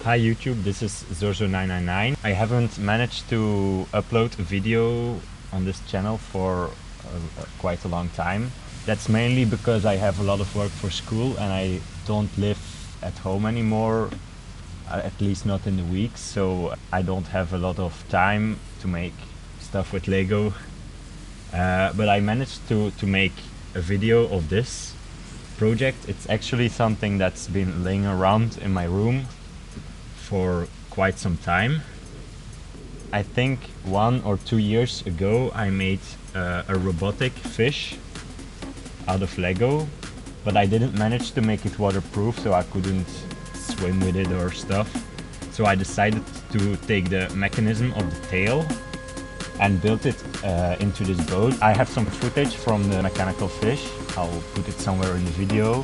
Hi YouTube, this is Zorzo999. I haven't managed to upload a video on this channel for quite a long time. That's mainly because I have a lot of work for school and I don't live at home anymore, at least not in the weeks, so I don't have a lot of time to make stuff with Lego. But I managed to make a video of this project. It's actually something that's been laying around in my room for quite some time. I think 1 or 2 years ago I made a robotic fish out of Lego, but I didn't manage to make it waterproof, so I couldn't swim with it or stuff. So I decided to take the mechanism of the tail and built it into this boat. I have some footage from the mechanical fish. I'll put it somewhere in the video.